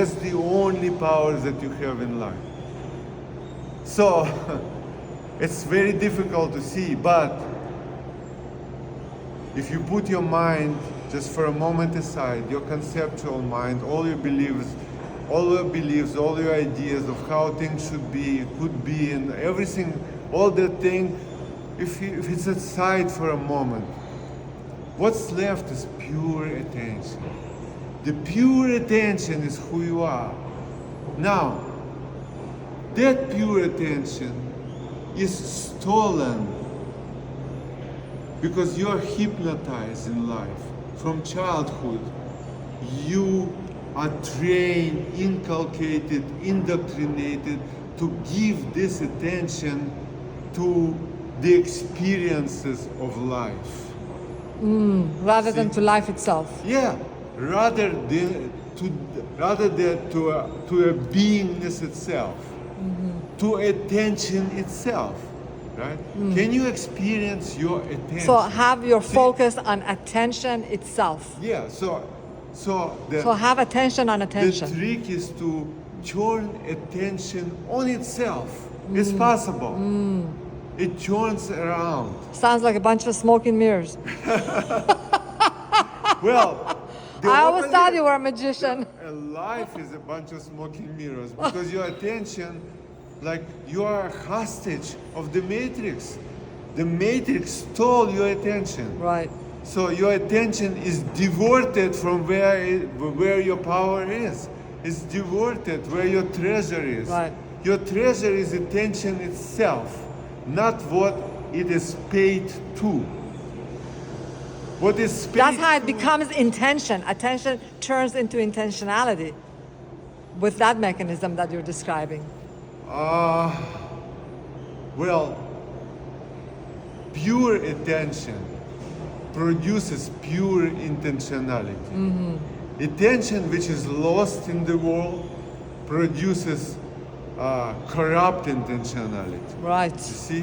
That's the only power that you have in life. So, it's very difficult to see, but if you put your mind just for a moment aside, your conceptual mind, all your beliefs, all your ideas of how things should be, could be, and everything, all that thing, if it's aside for a moment, what's left is pure attention. The pure attention is who you are. Now, that pure attention is stolen because you are hypnotized in life. From childhood, you are trained, inculcated, indoctrinated to give this attention to the experiences of life. Rather than to life itself. Yeah, rather than to a beingness itself, to attention itself, right? Can you experience your attention? So have your focus on attention itself. Yeah. So have attention on attention. The trick is to turn attention on itself. It's possible. It turns around. Sounds like a bunch of smoke and mirrors. Well, I always thought you were a magician. Life is a bunch of smoking mirrors because your attention, like you are a hostage of the matrix. The matrix stole your attention. Right. So your attention is diverted from where your power is. It's diverted where your treasure is. Right. Your treasure is attention itself, not what it is paid to. What is paid That's how it to- becomes intention. Attention turns into intentionality with that mechanism that you're describing. Well, pure attention produces pure intentionality. Attention which is lost in the world produces corrupt intentionality. Right. You see?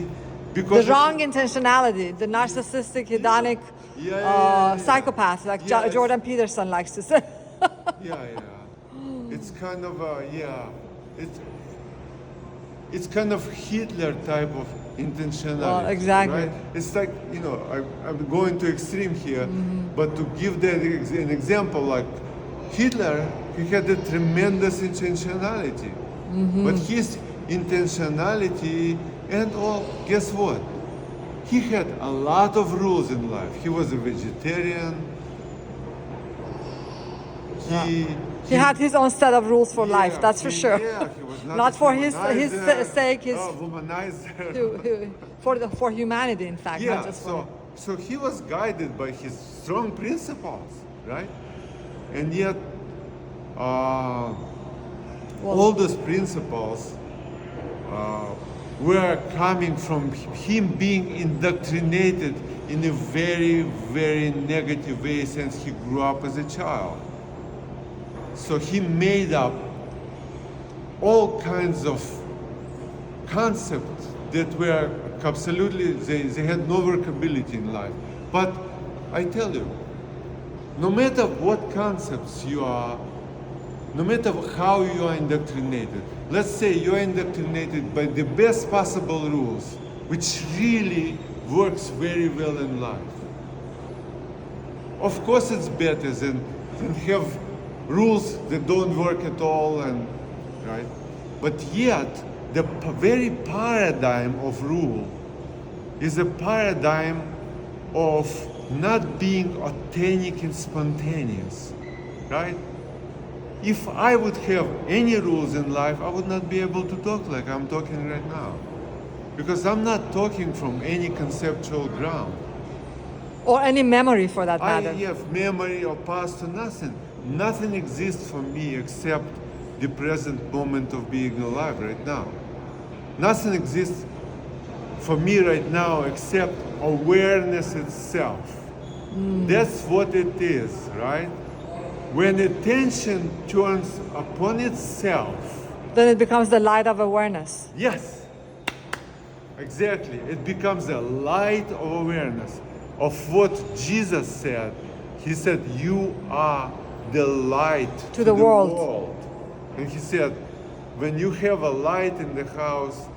The Because wrong intentionality, the narcissistic, hedonic psychopath, like Yes. Jordan Peterson likes to say. yeah. It's kind of it's kind of Hitler type of intentionality. Well, exactly. Right? It's like, I'm going to extreme here, but to give that an example, like Hitler, he had a tremendous intentionality, but his intentionality and all, guess what? He had a lot of rules in life. He was a vegetarian. He had his own set of rules for life, that's for sure. Yeah, he was not, Not a for his womanizer. sake, his Womanizer. for humanity, in fact, not Yeah, just for so he was guided by his strong principles, right? And yet, all those principles were coming from him being indoctrinated in a very, very negative way since he grew up as a child. So he made up all kinds of concepts that were absolutely, they had no workability in life. But I tell you, no matter what concepts you are, no matter how you are indoctrinated, let's say you are indoctrinated by the best possible rules, which really works very well in life. Of course it's better than have rules that don't work at all, and right? But yet, the very paradigm of rule is a paradigm of not being authentic and spontaneous, right? If I would have any rules in life, I would not be able to talk like I'm talking right now. Because I'm not talking from any conceptual ground. or any memory for that I matter. have memory or past or nothing. Nothing exists for me except the present moment of being alive right now. Nothing exists for me right now except awareness itself. That's what it is, right? When attention turns upon itself, Then it becomes the light of awareness. yes, exactly. It becomes a light of awareness of what Jesus said. He said, "You are the light To the world." And he said, when you have a light in the house,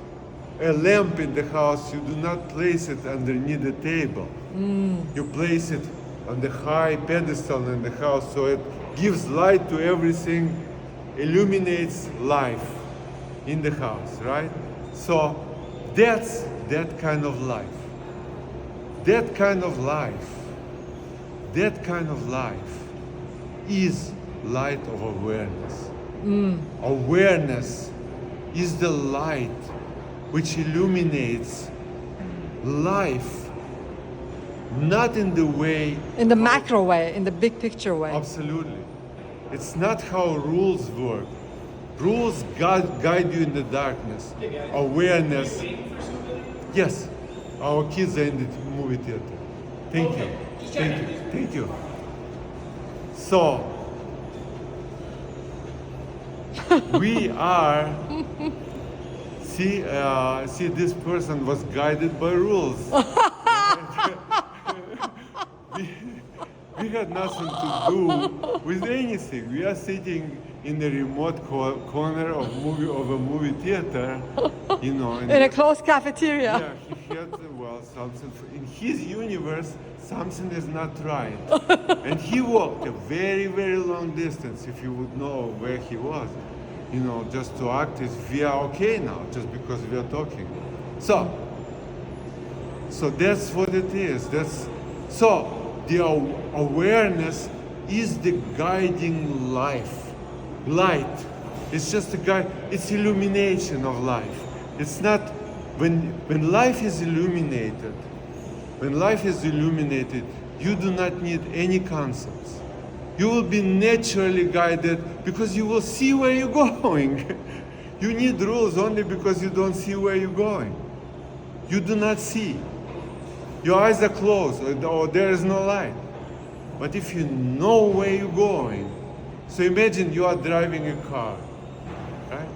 a lamp in the house, you do not place it underneath the table. You place it on the high pedestal in the house so it gives light to everything, illuminates life in the house, right? So that's that kind of life. That kind of life, that kind of life is light of awareness. Awareness is the light which illuminates life, not in the way... In the macro way, in the big picture way. Absolutely. It's not how rules work. Rules guide you in the darkness. Awareness... Yes, our kids are in the movie theater. Thank you. Thank you. Thank you. So, we are... See, this person was guided by rules. we had nothing to do with anything. We are sitting in the remote corner of a movie theater, you know. In a closed cafeteria. Yeah, he had, something. In his universe, something is not right. And he walked a very, very long distance, if you would know where he was. You know, just to act as we are okay now, just because we are talking. So that's what it is. So the awareness is the guiding light. It's just a guide. It's illumination of life. It's not when life is illuminated. When life is illuminated, you do not need any concepts. You will be naturally guided because you will see where you're going. You need rules only because you don't see where you're going. You do not see. Your eyes are closed or there is no light. But if you know where you're going, so imagine you are driving a car, right?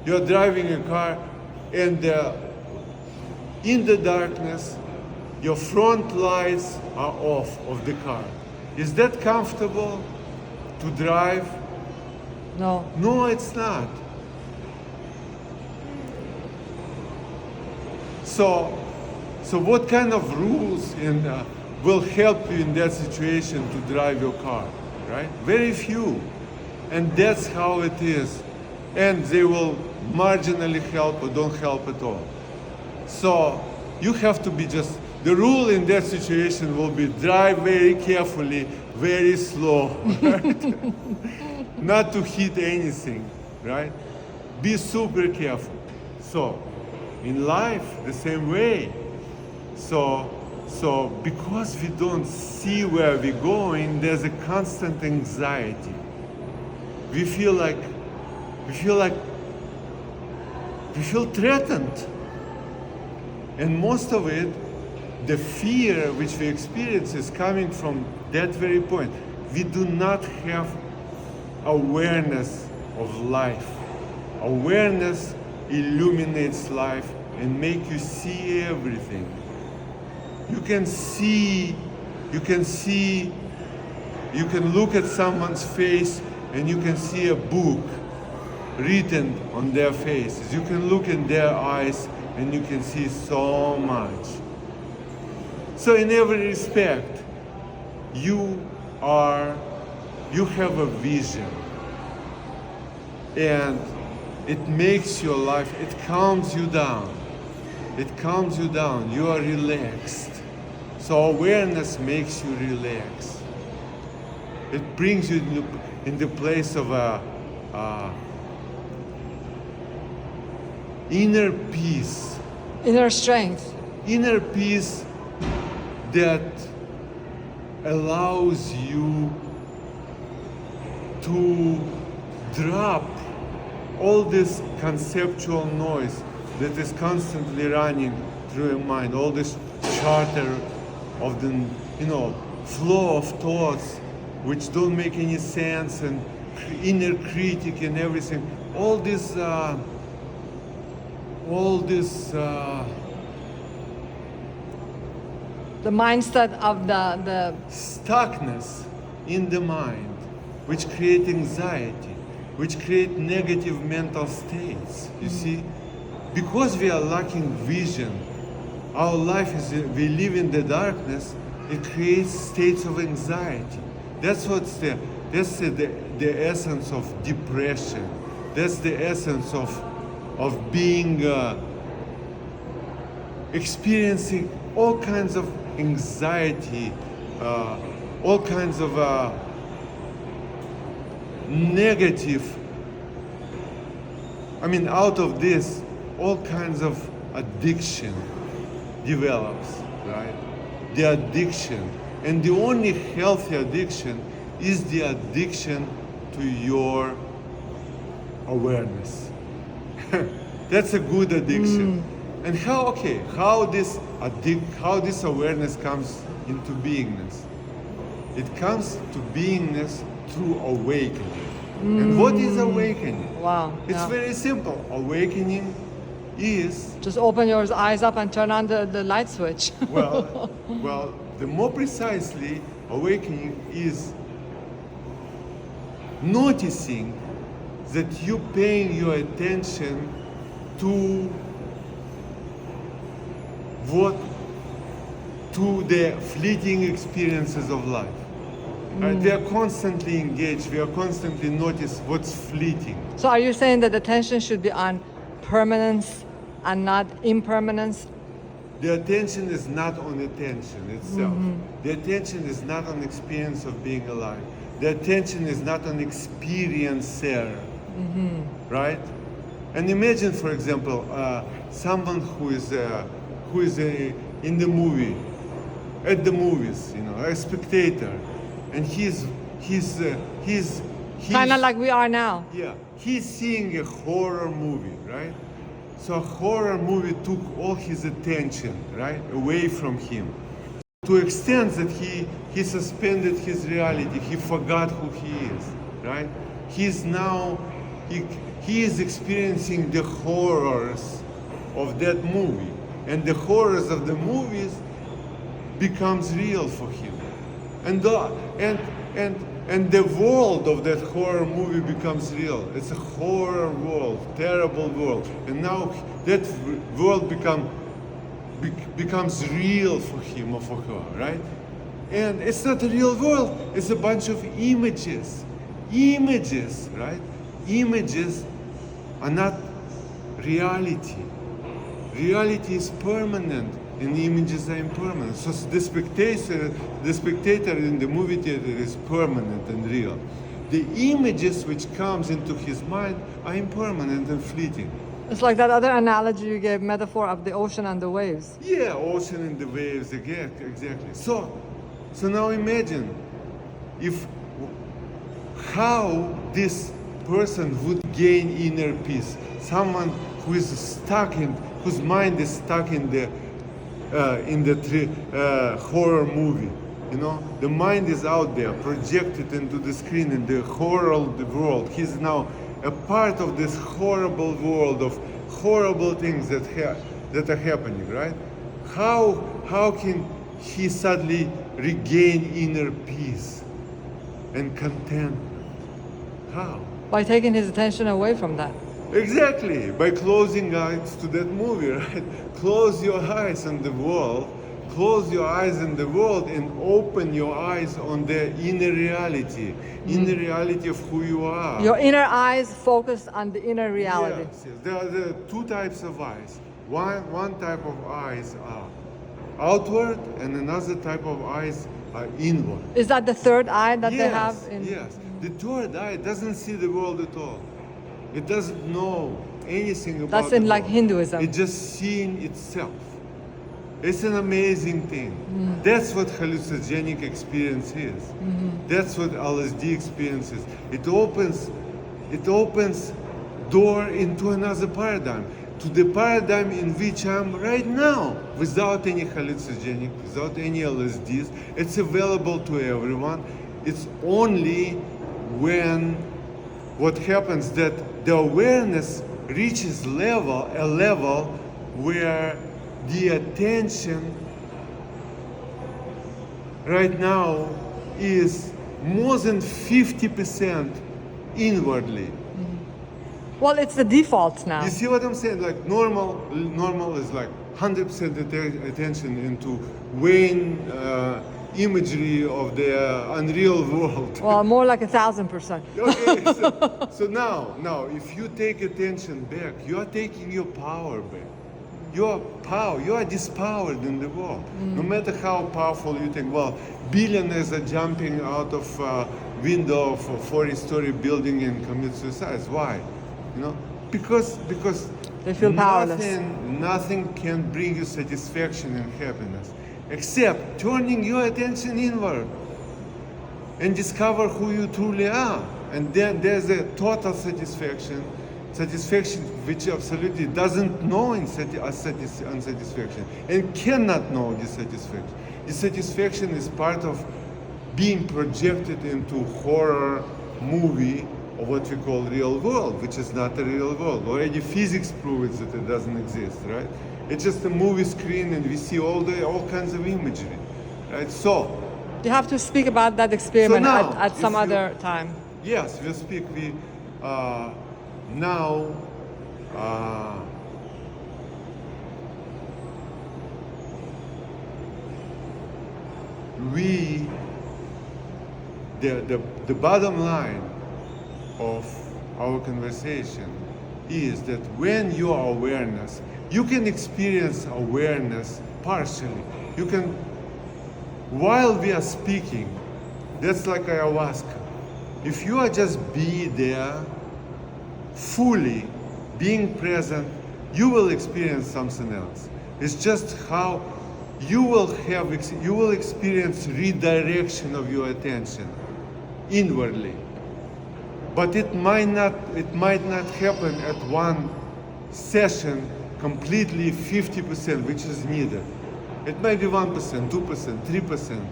You're driving a car and in the darkness, your front lights are off of the car. Is that comfortable to drive? No. No, it's not. So what kind of rules will help you in that situation to drive your car, right? Very few. And that's how it is. And they will marginally help or don't help at all. So you have to be just... The rule in that situation will be drive very carefully, very slow, right? Not to hit anything, right? Be super careful. So, in life, the same way. So because we don't see where we're going, there's a constant anxiety. We feel threatened. And most of it, the fear which we experience is coming from that very point. We do not have awareness of life. Awareness illuminates life and make you see everything. You can look at someone's face and you can see a book written on their faces. You can look in their eyes and you can see so much. So in every respect, you have a vision. And it makes your life, it calms you down. It calms you down. You are relaxed. So awareness makes you relax. It brings you in the place of inner peace. Inner strength. Inner peace that allows you to drop all this conceptual noise that is constantly running through your mind, all this chatter of the, flow of thoughts which don't make any sense, and inner critic and everything. All this the mindset of the stuckness in the mind, which creates anxiety. which create negative mental states. You see, because we are lacking vision, our life is, we live in the darkness, it creates states of anxiety. That's the essence of depression. That's the essence of being experiencing all kinds of anxiety, all kinds of negative. I mean, out of this, all kinds of addiction develops, right? The addiction, and the only healthy addiction is the addiction to your awareness. That's a good addiction. And how this awareness comes into beingness? It comes to beingness through awakening. And what is awakening? Wow. It's very simple. Awakening is Just open your eyes up and turn on the light switch. well, the more precisely, awakening is noticing that you paying your attention to the fleeting experiences of life. Right? We are constantly engaged. We are constantly notice what's fleeting. So are you saying that attention should be on permanence and not impermanence? The attention is not on attention itself. The attention is not on experience of being alive. The attention is not on experiencer, right? And imagine, for example, someone who is in the movie, at the movies, a spectator, and he's Kind of like we are now. yeah, he's seeing a horror movie, right? So a horror movie took all his attention, right, away from him. To extent that he suspended his reality, he forgot who he is, right? He's now, he is experiencing the horrors of that movie. And the horrors of the movies becomes real for him. And the world of that horror movie becomes real. It's a horror world, terrible world. And now that world becomes real for him or for her, right? And it's not a real world. It's a bunch of images. Images, right? Images are not reality. Reality is permanent and images are impermanent. So the spectator in the movie theater is permanent and real. The images which comes into his mind are impermanent and fleeting. It's like that other analogy you gave, metaphor of the ocean and the waves. Yeah, ocean and the waves, exactly. So now imagine how this person would gain inner peace. Someone who is stuck whose mind is stuck in the horror movie. The mind is out there, projected into the screen in the horror world. He's now a part of this horrible world of horrible things that are happening, right? How can he suddenly regain inner peace and contentment? How? By taking his attention away from that. Exactly, by closing eyes to that movie, right? Close your eyes on the world, close your eyes in the world and open your eyes on the inner reality, inner reality of who you are. Your inner eyes focus on the inner reality. Yes. There are two types of eyes. One type of eyes are outward and another type of eyes are inward. Is that the third eye that Yes, they have? yes. The third eye doesn't see the world at all. It doesn't know anything about That's in the like world. Hinduism. It's just seeing itself. It's an amazing thing. That's what hallucinogenic experience is. That's what LSD experience is. It opens door into another paradigm, to the paradigm in which I'm right now, without any hallucinogenic, without any LSDs. It's available to everyone. It's only when what happens that the awareness reaches a level where the attention right now is more than 50% inwardly. Well, it's the default now. You see what I'm saying? Like normal is like 100% attention into weighing imagery of the unreal world. Well, more like 1,000%. Okay, so now, if you take attention back, you are taking your power back. You are dispowered in the world. No matter how powerful you think, well, billionaires are jumping out of window of a 40-story building and commit suicide. Why? You know, because They feel powerless. nothing can bring you satisfaction and happiness except turning your attention inward and discover who you truly are. And then there's a total satisfaction which absolutely doesn't know unsatisfaction and cannot know dissatisfaction. Dissatisfaction is part of being projected into horror movie of what we call real world, which is not a real world. Already physics proves that it doesn't exist, right? It's just a movie screen and we see all kinds of imagery, right? So You have to speak about that experiment now, at some other time. yes, we'll speak. Now the bottom line of our conversation is that when you are awareness, you can experience awareness partially. You can, while we are speaking, that's like ayahuasca. If you are just be there, fully being present, you will experience something else. It's just how you will experience redirection of your attention inwardly. But it might not happen at one session completely 50%, which is needed. It might be 1%, 2%, 3%.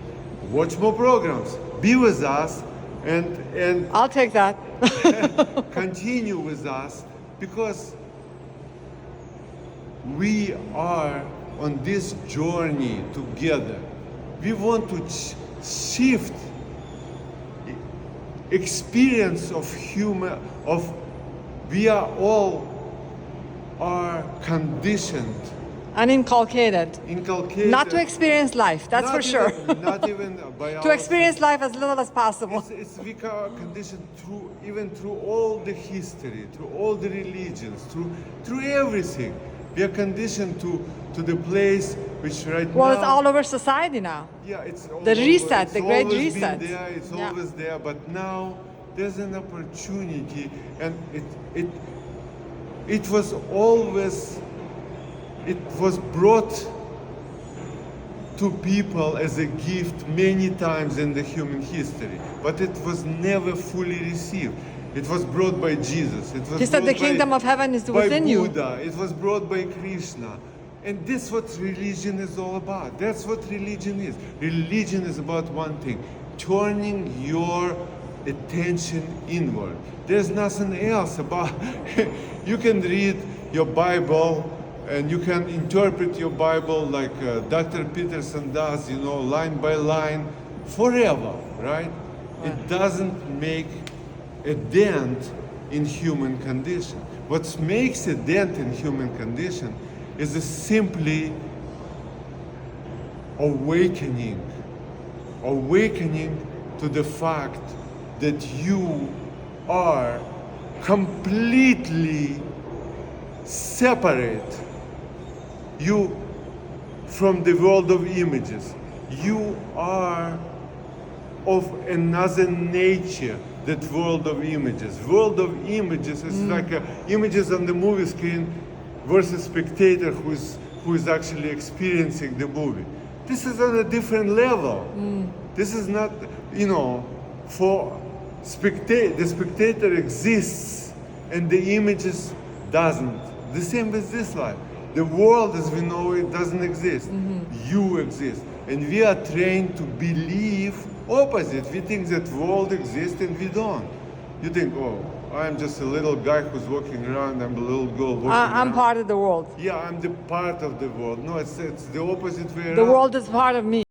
Watch more programs. Be with us and I'll take that. continue with us, because we are on this journey together. We want to shift experience of we are all conditioned, And inculcated. Not to experience life, that's for sure. Not even by To experience life as little as possible. we are conditioned through all the history, through all the religions, through everything. We are conditioned to the place which right now. Well, it's all over society now. Yeah, it's all The reset, the great always reset. Been there, it's Yeah. always there, but now there's an opportunity, and it was always. It was brought to people as a gift many times in the human history, but it was never fully received. It was brought by Jesus. It was He said the brought kingdom of heaven is by within you. Buddha. It was brought by Krishna. And this is what religion is all about. That's what religion is. Religion is about one thing: turning your attention inward. There's nothing else about. You can read your Bible and you can interpret your Bible like Dr. Peterson does, line by line, forever, right? It doesn't make a dent in human condition. What makes a dent in human condition is simply awakening to the fact that you are completely separate you from the world of images. You are of another nature, that world of images. World of images is like images on the movie screen versus spectator who is actually experiencing the movie. This is on a different level. This is not, for the spectator exists and the images doesn't. The same with this life. The world as we know it doesn't exist. You exist. And we are trained to believe opposite. We think that world exists and we don't. You think, oh, I'm just a little guy who's walking around, I'm a little girl walking around. I'm part of the world. Yeah, I'm the part of the world. No, it's the opposite way around. The world is part of me.